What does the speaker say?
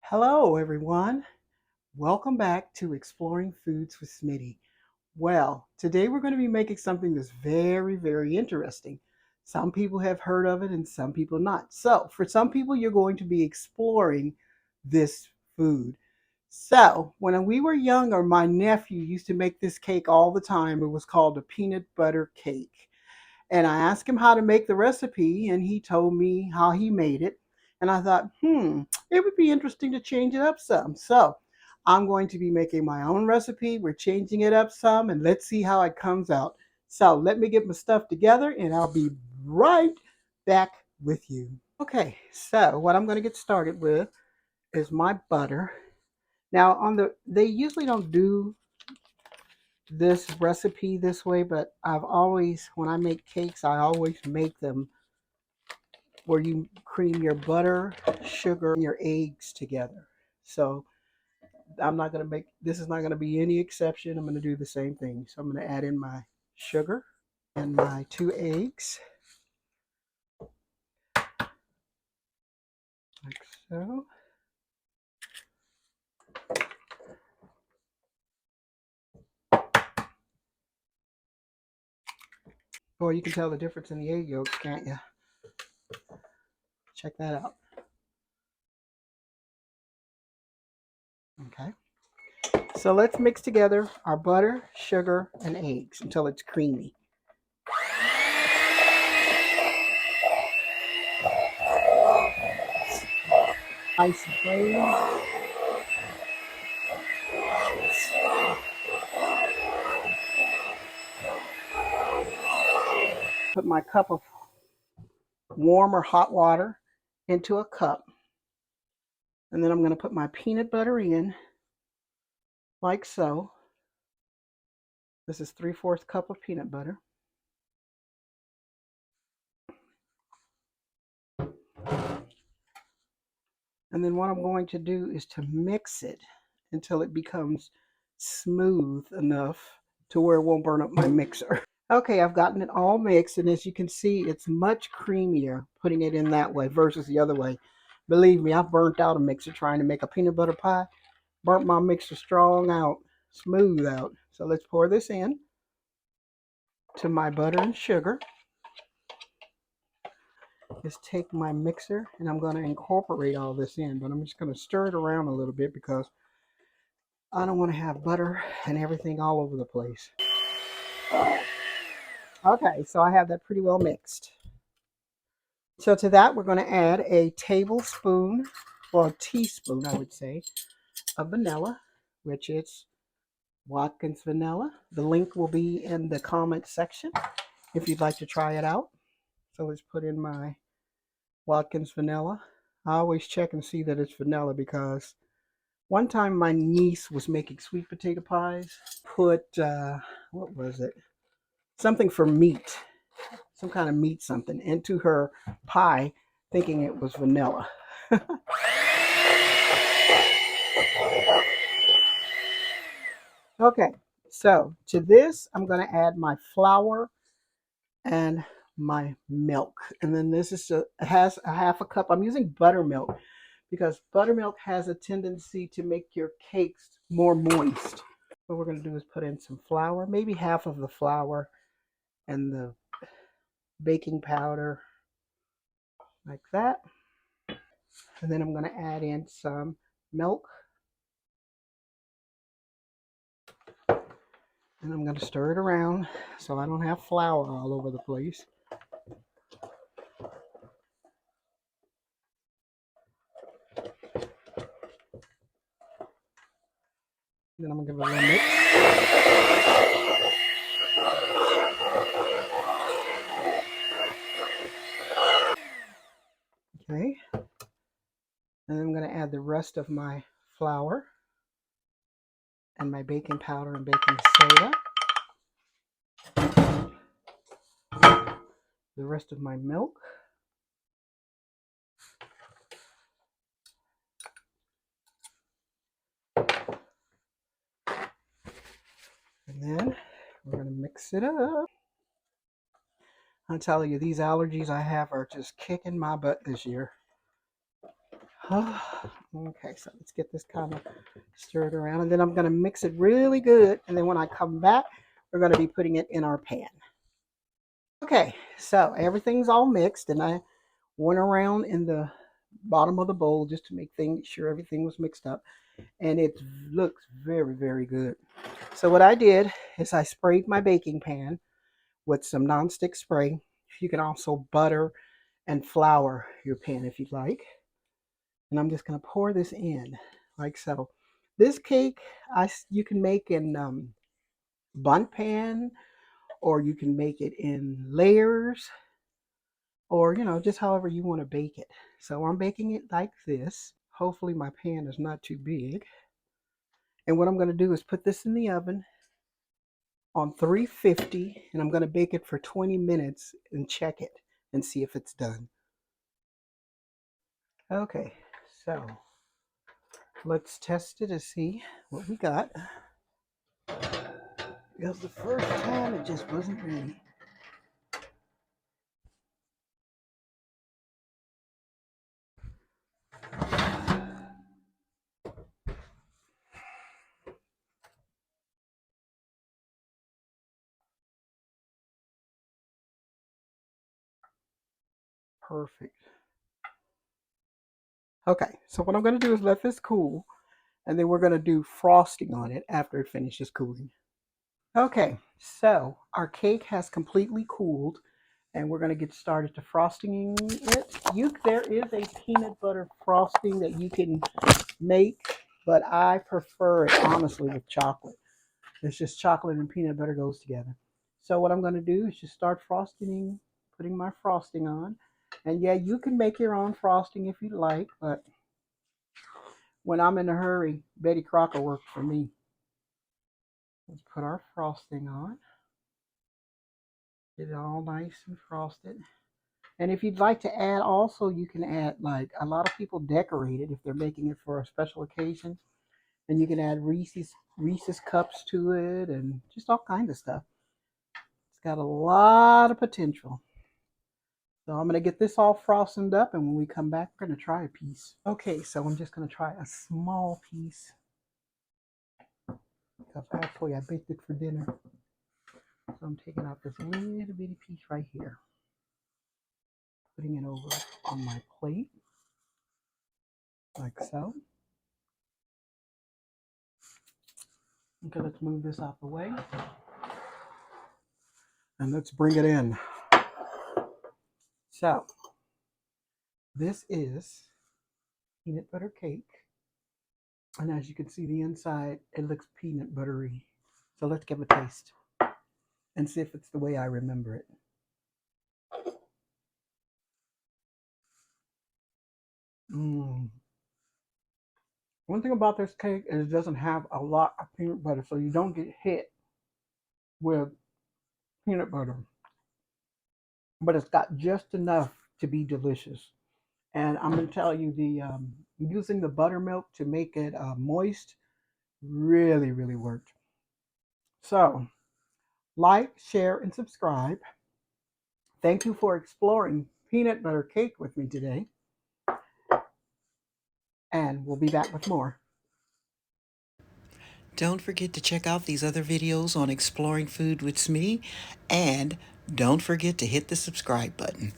Hello, everyone. Welcome back to Exploring Foods with Smitty. Well, today we're going to be making something that's very interesting. Some people have heard of it and some people not. So, for some people, you're going to be exploring this food. So, when we were younger, my nephew used to make this cake all the time. It was called a peanut butter cake. And I asked him how to make the recipe, and he told me how he made it. And I thought, it would be interesting to change it up some. So I'm going to be making my own recipe. We're changing it up some, and let's see how it comes out. So let me get my stuff together, and I'll be right back with you. Okay, so what I'm going to get started with is my butter. Now, they usually don't do this recipe this way, but I've always, when I make cakes, I always make them where you cream your butter, sugar, and your eggs together. So I'm not going to make, this is not going to be any exception. I'm going to do the same thing. So I'm going to add in my sugar and my 2 eggs, like so. Boy, you can tell the difference in the egg yolks, can't you? Check that out. Okay. So let's mix together our butter, sugar, and eggs until it's creamy. Ice blend. Put my cup of warm or hot water into a cup. And then I'm going to put my peanut butter in, like so. This is 3/4 cup of peanut butter. And then what I'm going to do is to mix it until it becomes smooth enough to where it won't burn up my mixer. Okay, I've gotten it all mixed, and as you can see, it's much creamier putting it in that way versus the other way. Believe me, I've burnt out a mixer trying to make a peanut butter pie. Burnt my mixer strong out, smooth out. So let's pour this in to my butter and sugar. Is take my mixer and I'm going to incorporate all this in, but I'm just going to stir it around a little bit because I don't want to have butter and everything all over the place. Okay, so I have that pretty well mixed. So to that, we're going to add a tablespoon, or a teaspoon, I would say, of vanilla, which is Watkins vanilla. The link will be in the comment section if you'd like to try it out. So let's put in my Watkins vanilla. I always check and see that it's vanilla because one time my niece was making sweet potato pies, put, what was it? Something for meat, some kind of meat something, into her pie thinking it was vanilla. Okay, so to this, I'm going to add my flour and my milk. And then this has a 1/2 cup. I'm using buttermilk because buttermilk has a tendency to make your cakes more moist. What we're going to do is put in some flour, maybe half of the flour and the baking powder, like that. And then I'm going to add in some milk. And I'm going to stir it around so I don't have flour all over the place. Then I'm going to give it a little mix. Okay. And I'm going to add the rest of my flour and my baking powder and baking soda. The rest of my milk. And then we're going to mix it up. I'm telling you, these allergies I have are just kicking my butt this year. Okay, so let's get this kind of stirred around, and then I'm going to mix it really good, and then when I come back, we're going to be putting it in our pan. Okay, so everything's all mixed, and I went around in the bottom of the bowl just to make sure everything was mixed up, and it looks very, very good. So what I did is I sprayed my baking pan with some nonstick spray. You can also butter and flour your pan if you'd like. And I'm just going to pour this in like so. This cake you can make in bundt pan, or you can make it in layers, or just however you want to bake it. So I'm baking it like this. Hopefully my pan is not too big. And what I'm going to do is put this in the oven on 350, and I'm going to bake it for 20 minutes and check it and see if it's done. Okay, so let's test it to see what we got. Because the first time it just wasn't ready. Perfect. Okay, so what I'm going to do is let this cool, and then we're going to do frosting on it after it finishes cooling. Okay, so our cake has completely cooled, and we're going to get started to frosting it. There is a peanut butter frosting that you can make, but I prefer it honestly with chocolate. It's just chocolate and peanut butter goes together. So what I'm going to do is just start frosting, putting my frosting on. And yeah, you can make your own frosting if you like, but when I'm in a hurry, Betty Crocker worked for me. Let's put our frosting on. Get it all nice and frosted. And if you'd like to add also, you can add, like a lot of people decorate it if they're making it for a special occasion. And you can add Reese's cups to it and just all kinds of stuff. It's got a lot of potential. So I'm going to get this all frosted up, and when we come back, we're going to try a piece. Okay, so I'm just going to try a small piece because actually I baked it for dinner. So I'm taking out this little bitty piece right here, putting it over on my plate, like so. Okay, let's move this out the way, and let's bring it in. So, this is peanut butter cake, and as you can see the inside, it looks peanut buttery. So let's give it a taste and see if it's the way I remember it. Mmm. One thing about this cake is it doesn't have a lot of peanut butter, so you don't get hit with peanut butter. But it's got just enough to be delicious. And I'm going to tell you, using the buttermilk to make it moist really, really worked. So, like, share, and subscribe. Thank you for exploring peanut butter cake with me today. And we'll be back with more. Don't forget to check out these other videos on exploring food with Smitty, and don't forget to hit the subscribe button.